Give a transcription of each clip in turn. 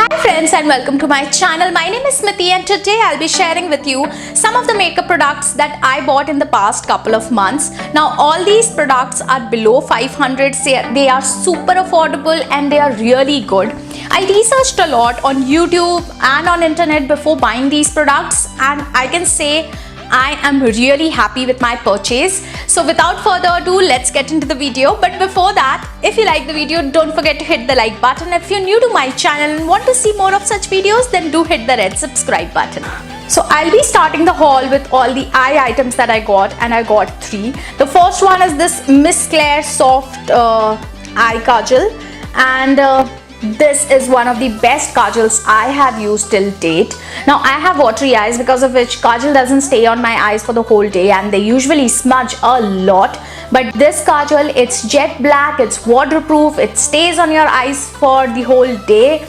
Hi friends and welcome to my channel. My name is Smiti and today I'll be sharing with you some of the makeup products that I bought in the past couple of months. Now all these products are below 500. They are super affordable and they are really good. I researched a lot on YouTube and on internet before buying these products, and I can say I am really happy with my purchase. So without further ado, let's get into the video. But before that, if you like the video, don't forget to hit the like button. If you're new to my channel and want to see more of such videos, then do hit the red subscribe button. So I'll be starting the haul with all the eye items that I got, and I got 3. The first one is this Miss Claire Soft Eye Kajal, and this is one of the best kajals I have used till date. Now I have watery eyes, because of which kajal doesn't stay on my eyes for the whole day and they usually smudge a lot. But this kajal, it's jet black, it's waterproof, it stays on your eyes for the whole day.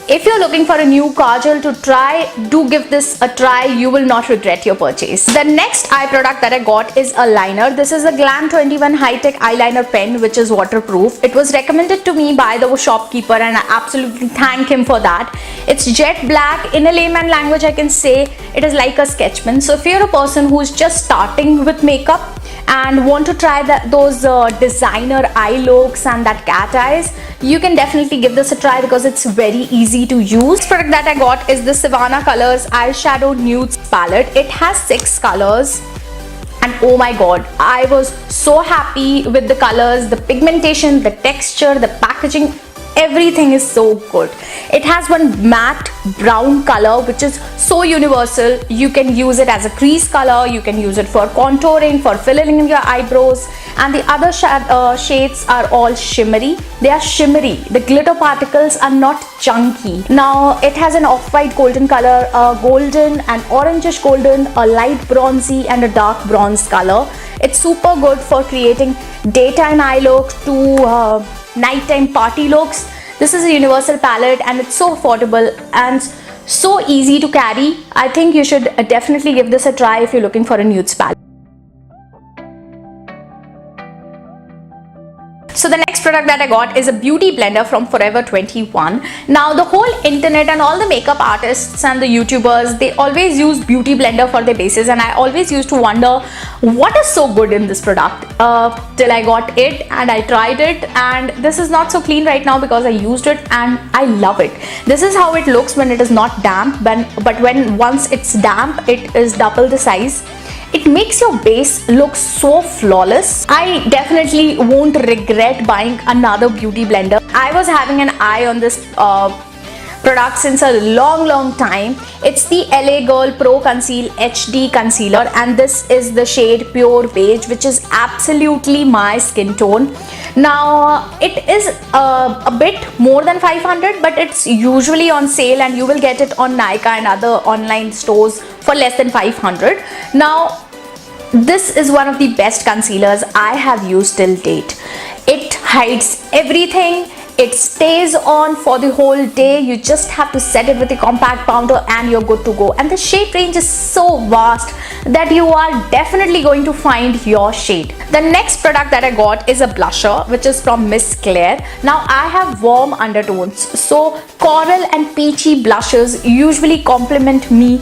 If you're looking for a new kajal to try, do give this a try. You will not regret your purchase. The next eye product that I got is a liner. This is a Glam 21 high-tech eyeliner pen which is waterproof. It was recommended to me by the shopkeeper and I absolutely thank him for that. It's jet black. In a layman language, I can say it is like a sketch pen. So if you're a person who's just starting with makeup and want to try those designer eye looks and that cat eyes, you can definitely give this a try because it's very easy to use. The product that I got is the Sivanna Colors Eyeshadow Nudes Palette. It has 6 colors and oh my god, I was so happy with the colors, the pigmentation, the texture, the packaging. Everything is so good. It has one matte brown color which is so universal. You can use it as a crease color, you can use it for contouring, for filling in your eyebrows, and the other shades are all shimmery. They are shimmery. The glitter particles are not chunky. Now it has an off-white golden color, a golden and orangish golden, a light bronzy and a dark bronze color. It's super good for creating daytime eye look to nighttime party looks. This is a universal palette and it's so affordable and so easy to carry. I think you should definitely give this a try if you're looking for a nudes palette. So the next product that I got is a beauty blender from Forever 21. Now the whole internet and all the makeup artists and the YouTubers, they always use beauty blender for their bases, and I always used to wonder what is so good in this product till I got it and I tried it, and this is not so clean right now because I used it and I love it. This is how it looks when it is not damp, but when once it's damp, it is double the size. It makes your base look so flawless. I definitely won't regret buying another beauty blender. I was having an eye on this product since a long time. It's the LA Girl Pro Conceal HD Concealer, and this is the shade Pure Beige, which is absolutely my skin tone. Now it is a bit more than 500, but it's usually on sale and you will get it on Nykaa and other online stores for less than 500. Now this is one of the best concealers I have used till date. It hides everything. It stays on for the whole day. You just have to set it with a compact powder and you're good to go. And the shade range is so vast that you are definitely going to find your shade. The next product that I got is a blusher which is from Miss Claire. Now I have warm undertones, so coral and peachy blushes usually complement me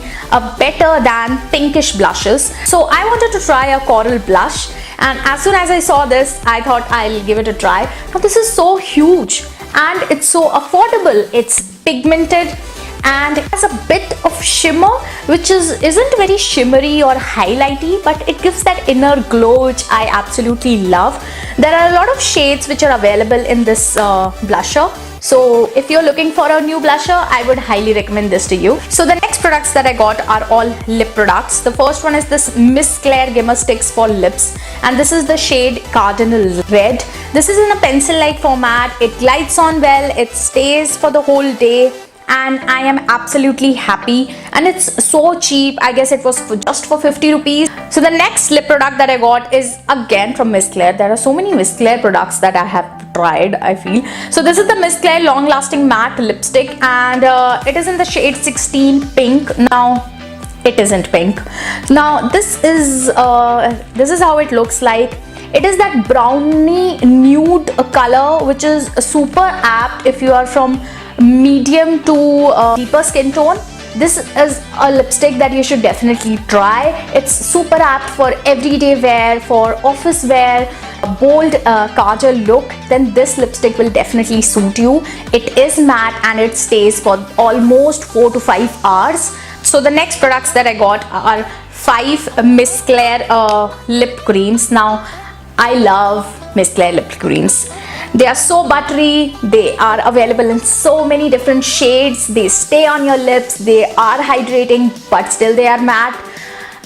better than pinkish blushes. So I wanted to try a coral blush, and as soon as I saw this, I thought I'll give it a try. Now this is so huge and it's so affordable. It's pigmented and it has a bit of shimmer which isn't very shimmery or highlighty, but it gives that inner glow which I absolutely love. There are a lot of shades which are available in this blusher. So if you're looking for a new blusher, I would highly recommend this to you. So the next products that I got are all lip products. The first one is this Miss Claire Gimmer Sticks for lips, and this is the shade Cardinal Red. This is in a pencil-like format. It glides on well, it stays for the whole day, and I am absolutely happy, and it's so cheap. I guess it was just for 50 rupees. So the next lip product that I got is again from Miss Claire. There are so many Miss Claire products that I have tried, I feel. So this is the Miss Claire Long Lasting Matte Lipstick, and it is in the shade 16 Pink. Now it isn't pink. Now this is how it looks like. It is that browny nude color which is super apt if you are from medium to deeper skin tone, this is a lipstick that you should definitely try. It's super apt for everyday wear, for office wear, a bold Kajal look. Then this lipstick will definitely suit you. It is matte and it stays for almost 4 to 5 hours. So the next products that I got are 5 Miss Claire lip creams. Now I love Miss Claire lip creams. They are so buttery, they are available in so many different shades, they stay on your lips, they are hydrating but still they are matte,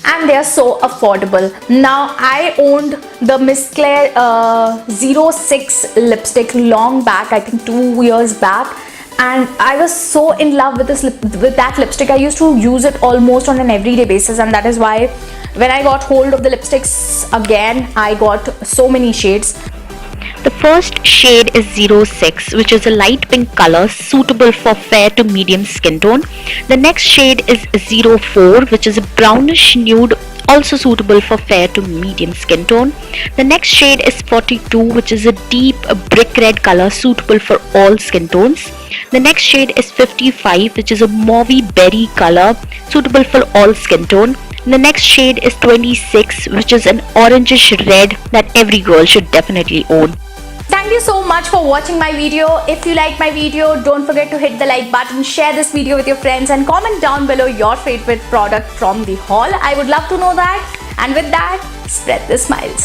and they are so affordable. Now I owned the Miss Claire 06 lipstick long back, I think 2 years back, and I was so in love with that lipstick. I used to use it almost on an everyday basis, and that is why when I got hold of the lipsticks again, I got so many shades. The first shade is 06, which is a light pink color suitable for fair to medium skin tone. The next shade is 04, which is a brownish nude, also suitable for fair to medium skin tone. The next shade is 42, which is a deep brick red color suitable for all skin tones. The next shade is 55, which is a mauvey berry color suitable for all skin tone. The next shade is 26, which is an orangish red that every girl should definitely own. Thank you so much for watching my video. If you like my video, don't forget to hit the like button, share this video with your friends, and comment down below your favorite product from the haul. I would love to know that. And with that, spread the smiles.